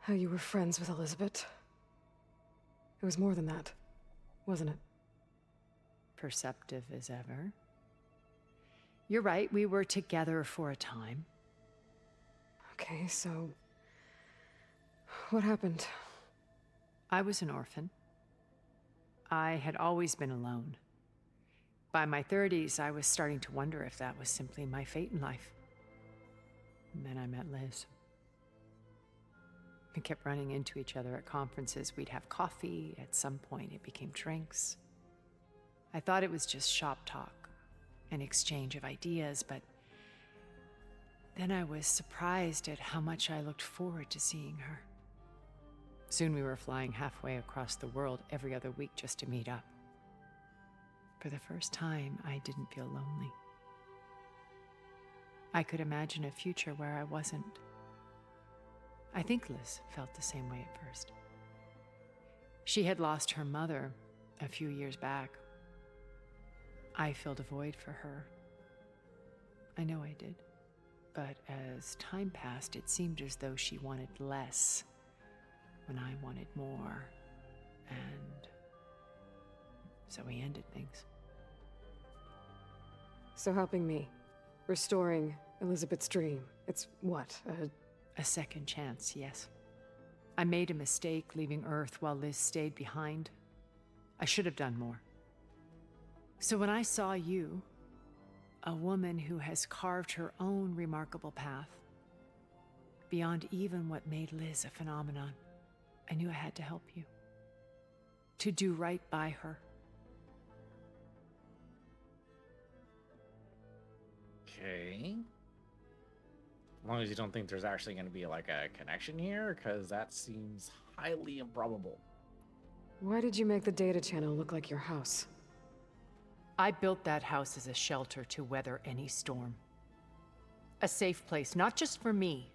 Speaker 3: How you were friends with Elizabeth. It was more than that, wasn't it?
Speaker 5: Perceptive as ever. You're right, we were together for a time.
Speaker 3: Okay, so... what happened?
Speaker 5: I was an orphan. I had always been alone. By my 30s, I was starting to wonder if that was simply my fate in life. And then I met Liz. We kept running into each other at conferences. We'd have coffee. At some point, it became drinks. I thought it was just shop talk, an exchange of ideas, but then I was surprised at how much I looked forward to seeing her. Soon we were flying halfway across the world every other week just to meet up. For the first time, I didn't feel lonely. I could imagine a future where I wasn't. I think Liz felt the same way at first. She had lost her mother a few years back. I filled a void for her. I know I did. But as time passed, it seemed as though she wanted less when I wanted more. And so we ended things.
Speaker 3: So helping me. Restoring Elizabeth's dream. It's what,
Speaker 5: A second chance, yes. I made a mistake leaving Earth while Liz stayed behind. I should have done more. So when I saw you, a woman who has carved her own remarkable path, beyond even what made Liz a phenomenon, I knew I had to help you. To do right by her.
Speaker 1: Okay. As long as you don't think there's actually going to be like a connection here, because that seems highly improbable.
Speaker 3: why did you make the data channel look like your house?
Speaker 5: I built that house as a shelter to weather any storm. A safe place, not just for me,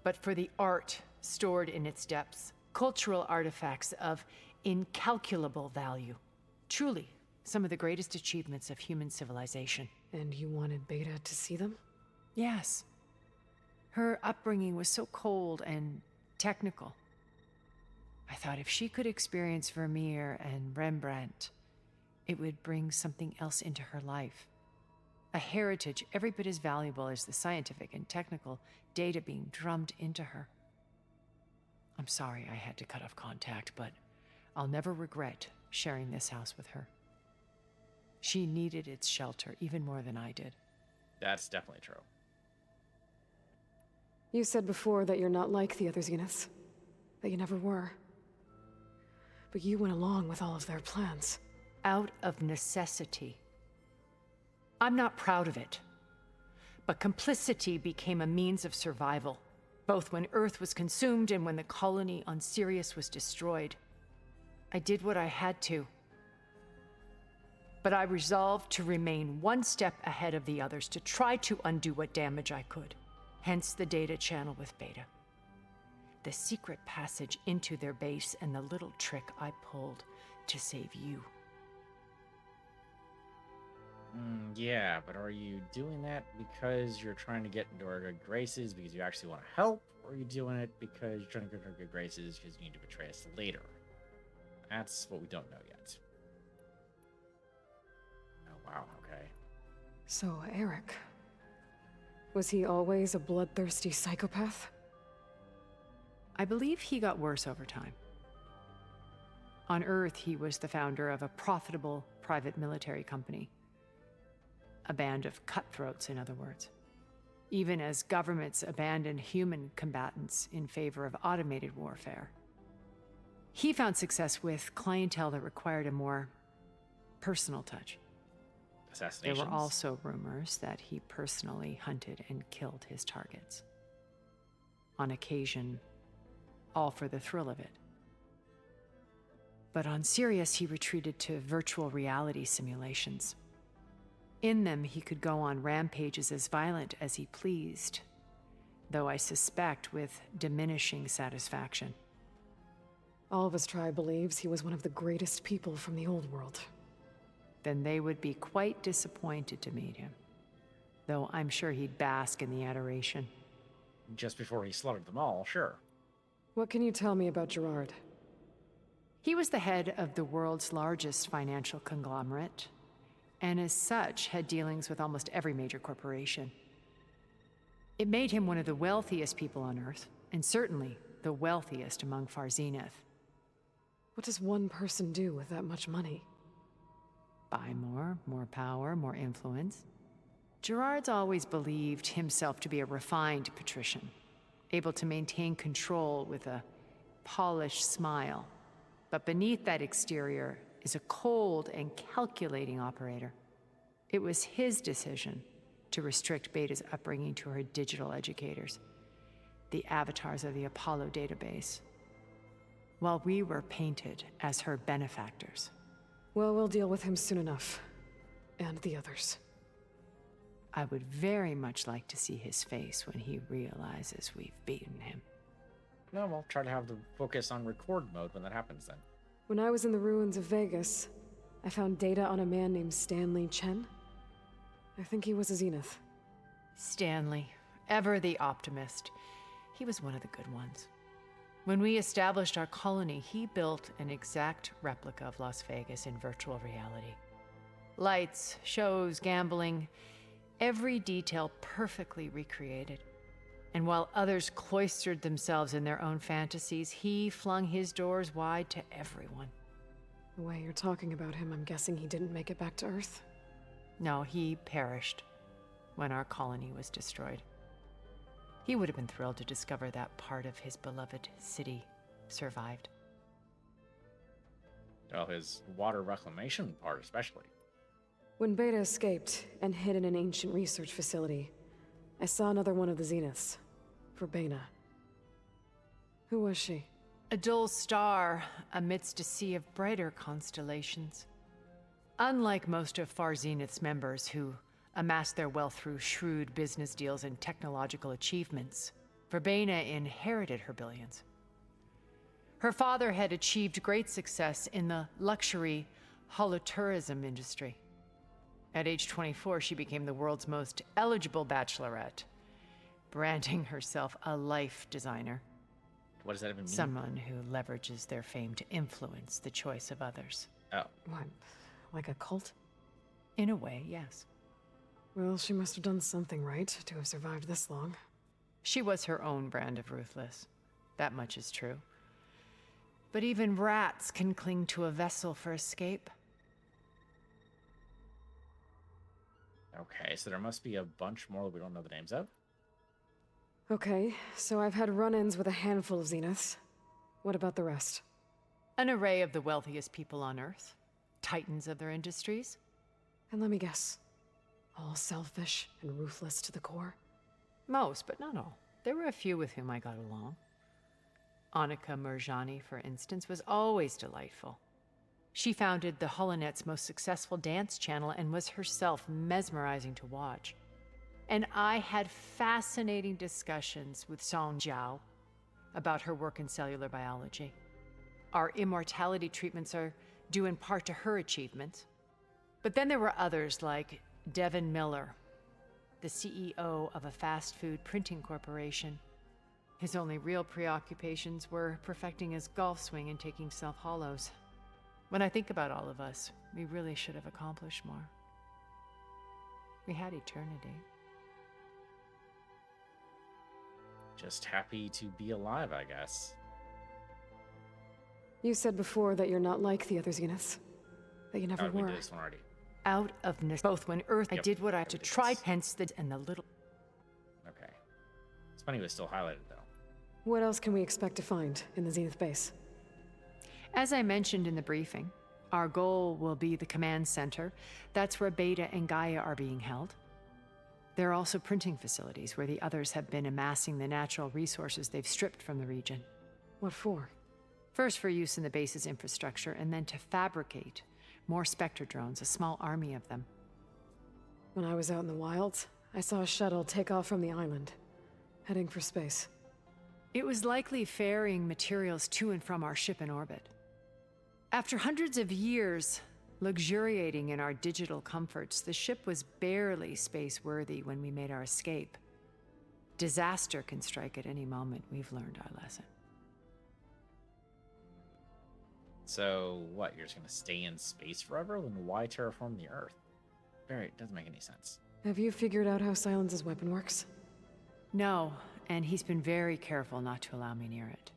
Speaker 5: but for the art stored in its depths. Cultural artifacts of incalculable value. Truly, some of the greatest achievements of human civilization.
Speaker 3: And you wanted Beta to see them?
Speaker 5: Yes. Her upbringing was so cold and technical. I thought if she could experience Vermeer and Rembrandt, it would bring something else into her life. A heritage every bit as valuable as the scientific and technical data being drummed into her. I'm sorry I had to cut off contact, but I'll never regret sharing this house with her. She needed its shelter even more than I did.
Speaker 1: That's definitely true.
Speaker 3: You said before that you're not like the other Zeniths. That you never were. But you went along with all of their plans.
Speaker 5: Out of necessity. I'm not proud of it. But complicity became a means of survival, both when Earth was consumed and when the colony on Sirius was destroyed. I did what I had to. But I resolved to remain one step ahead of the others, to try to undo what damage I could. Hence the data channel with Beta. The secret passage into their base and the little trick I pulled to save you.
Speaker 1: Yeah, but are you doing that because you're trying to get into our good graces because you actually want to help? Or are you doing it because you're trying to get into our good graces because you need to betray us later? That's what we don't know yet. Oh, wow, okay.
Speaker 3: So, Eric. Was he always a bloodthirsty psychopath?
Speaker 5: I believe he got worse over time. On Earth, he was the founder of a profitable private military company. A band of cutthroats, in other words. Even as governments abandoned human combatants in favor of automated warfare. He found success with clientele that required a more personal touch.
Speaker 1: Assassinations?
Speaker 5: There were also rumors that he personally hunted and killed his targets. On occasion, all for the thrill of it. But on Sirius, he retreated to virtual reality simulations. In them, he could go on rampages as violent as he pleased, though I suspect with diminishing satisfaction.
Speaker 3: All of his tribe believes he was one of the greatest people from the old world.
Speaker 5: Then they would be quite disappointed to meet him, though I'm sure he'd bask in the adoration.
Speaker 1: Just before he slaughtered them all, sure.
Speaker 3: What can you tell me about Gerard?
Speaker 5: He was the head of the world's largest financial conglomerate, and as such had dealings with almost every major corporation. It made him one of the wealthiest people on Earth, and certainly the wealthiest among Far Zenith.
Speaker 3: What does one person do with that much money?
Speaker 5: Buy more power, more influence. Gerard's always believed himself to be a refined patrician, able to maintain control with a polished smile. But beneath that exterior is a cold and calculating operator. It was his decision to restrict Beta's upbringing to her digital educators, the avatars of the Apollo database, while we were painted as her benefactors.
Speaker 3: Well, we'll deal with him soon enough. And the others.
Speaker 5: I would very much like to see his face when he realizes we've beaten him.
Speaker 1: No, we'll try to have the focus on record mode when that happens then.
Speaker 3: When I was in the ruins of Vegas, I found data on a man named Stanley Chen. I think he was a Zenith.
Speaker 5: Stanley, ever the optimist. He was one of the good ones. When we established our colony, he built an exact replica of Las Vegas in virtual reality. Lights, shows, gambling, every detail perfectly recreated. And while others cloistered themselves in their own fantasies, he flung his doors wide to everyone.
Speaker 3: The way you're talking about him, I'm guessing he didn't make it back to Earth?
Speaker 5: No, he perished when our colony was destroyed. He would have been thrilled to discover that part of his beloved city survived.
Speaker 1: Well, his water reclamation part especially.
Speaker 3: When Beta escaped and hid in an ancient research facility, I saw another one of the Zeniths, Verbena. Who was she?
Speaker 5: A dull star amidst a sea of brighter constellations. Unlike most of Far Zenith's members who amassed their wealth through shrewd business deals and technological achievements. Verbena inherited her billions. Her father had achieved great success in the luxury holotourism industry. At age 24, she became the world's most eligible bachelorette, branding herself a life designer.
Speaker 1: What does that even mean?
Speaker 5: Someone who leverages their fame to influence the choice of others.
Speaker 1: Oh.
Speaker 3: What? Like a cult?
Speaker 5: In a way, yes.
Speaker 3: Well, she must have done something right to have survived this long.
Speaker 5: She was her own brand of ruthless. That much is true. But even rats can cling to a vessel for escape.
Speaker 1: Okay, so there must be a bunch more that we don't know the names of.
Speaker 3: Okay, so I've had run-ins with a handful of Zeniths. What about the rest?
Speaker 5: An array of the wealthiest people on Earth. Titans of their industries.
Speaker 3: And let me guess. All selfish and ruthless to the core?
Speaker 5: Most, but not all. There were a few with whom I got along. Annika Murjani, for instance, was always delightful. She founded the Holonet's most successful dance channel and was herself mesmerizing to watch. And I had fascinating discussions with Song Jiao about her work in cellular biology. Our immortality treatments are due in part to her achievements. But then there were others like Devin Miller, the CEO of a fast food printing corporation. His only real preoccupations were perfecting his golf swing and taking self-hollows. When I think about all of us, we really should have accomplished more. We had eternity.
Speaker 1: Just happy to be alive, I guess.
Speaker 3: You said before that you're not like the other Zeniths. That you never
Speaker 1: We
Speaker 3: were.
Speaker 1: did this one already.
Speaker 5: Out of both when Earth, I
Speaker 1: Yep,
Speaker 5: did what I had to
Speaker 1: we did
Speaker 5: try,
Speaker 1: this.
Speaker 5: hence the and the little.
Speaker 1: Okay. It's funny it was still highlighted, though.
Speaker 3: What else can we expect to find in the Zenith base?
Speaker 5: As I mentioned in the briefing, our goal will be the command center. That's where Beta and Gaia are being held. There are also printing facilities where the others have been amassing the natural resources they've stripped from the region.
Speaker 3: What for?
Speaker 5: First for use in the base's infrastructure, and then to fabricate more Spectre drones, a small army of them.
Speaker 3: When I was out in the wilds, I saw a shuttle take off from the island, heading for space.
Speaker 5: It was likely ferrying materials to and from our ship in orbit. After hundreds of years luxuriating in our digital comforts, the ship was barely space-worthy when we made our escape. Disaster can strike at any moment. We've learned our lesson.
Speaker 1: So, what? You're just gonna stay in space forever? Then why terraform the Earth? It doesn't make any sense.
Speaker 3: Have you figured out how Silence's weapon works?
Speaker 5: No, and he's been very careful not to allow me near it.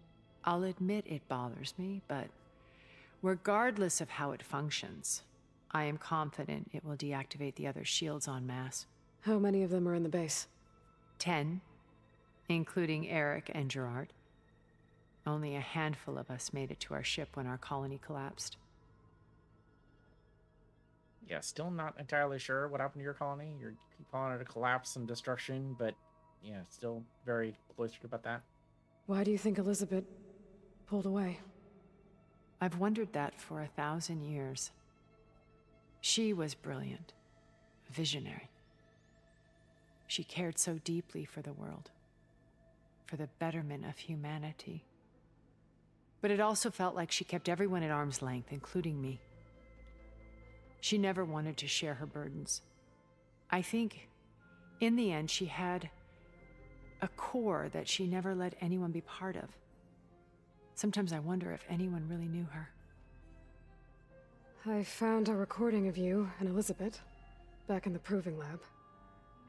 Speaker 5: I'll admit it bothers me, but regardless of how it functions, I am confident it will deactivate the other shields en masse.
Speaker 3: How many of them are in the base?
Speaker 5: 10, including Eric and Gerard. Only a handful of us made it to our ship when our colony collapsed.
Speaker 1: Yeah, still not entirely sure what happened to your colony. You keep calling it a collapse and destruction, but yeah, still very cloistered about that.
Speaker 3: Why do you think Elizabeth pulled away?
Speaker 5: I've wondered that for 1,000 years. She was brilliant, visionary. She cared so deeply for the world, for the betterment of humanity. But it also felt like she kept everyone at arm's length, including me. She never wanted to share her burdens. I think, in the end, she had a core that she never let anyone be part of. Sometimes I wonder if anyone really knew her.
Speaker 3: I found a recording of you and Elizabeth back in the proving lab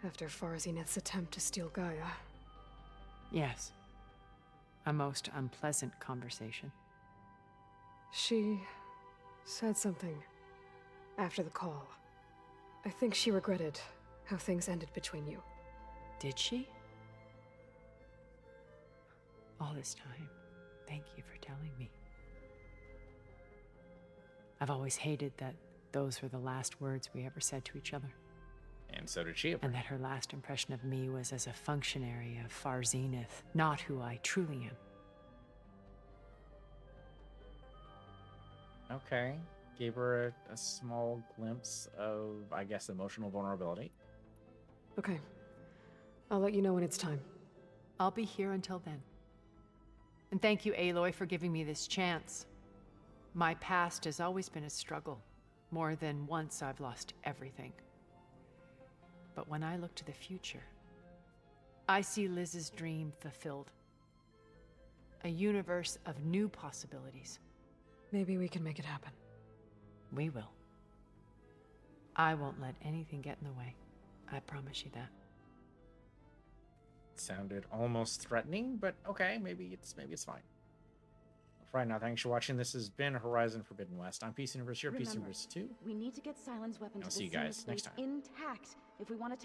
Speaker 3: after Farzineth's attempt to steal Gaia.
Speaker 5: Yes. A most unpleasant conversation.
Speaker 3: She said something after the call. I think she regretted how things ended between you.
Speaker 5: Did she? All this time, thank you for telling me. I've always hated that those were the last words we ever said to each other.
Speaker 1: And so did she.
Speaker 5: And that her last impression of me was as a functionary of Far Zenith, not who I truly am.
Speaker 1: Okay. Gave her a small glimpse of, I guess, emotional vulnerability.
Speaker 3: Okay. I'll let you know when it's time.
Speaker 5: I'll be here until then. And thank you, Aloy, for giving me this chance. My past has always been a struggle. More than once I've lost everything. But when I look to the future, I see Liz's dream fulfilled. A universe of new possibilities.
Speaker 3: Maybe we can make it happen.
Speaker 5: We will. I won't let anything get in the way. I promise you that.
Speaker 1: Sounded almost threatening, but okay, maybe it's fine. For right now, thanks for watching. This has been Horizon Forbidden West. I'm Peace Universe, you're Peace
Speaker 10: Remember,
Speaker 1: Universe 2.
Speaker 10: We need to get Silence weapon
Speaker 1: I'll
Speaker 10: to
Speaker 1: see
Speaker 10: the
Speaker 1: you
Speaker 10: scene of
Speaker 1: guys next
Speaker 10: space
Speaker 1: time.
Speaker 10: intact if we want to take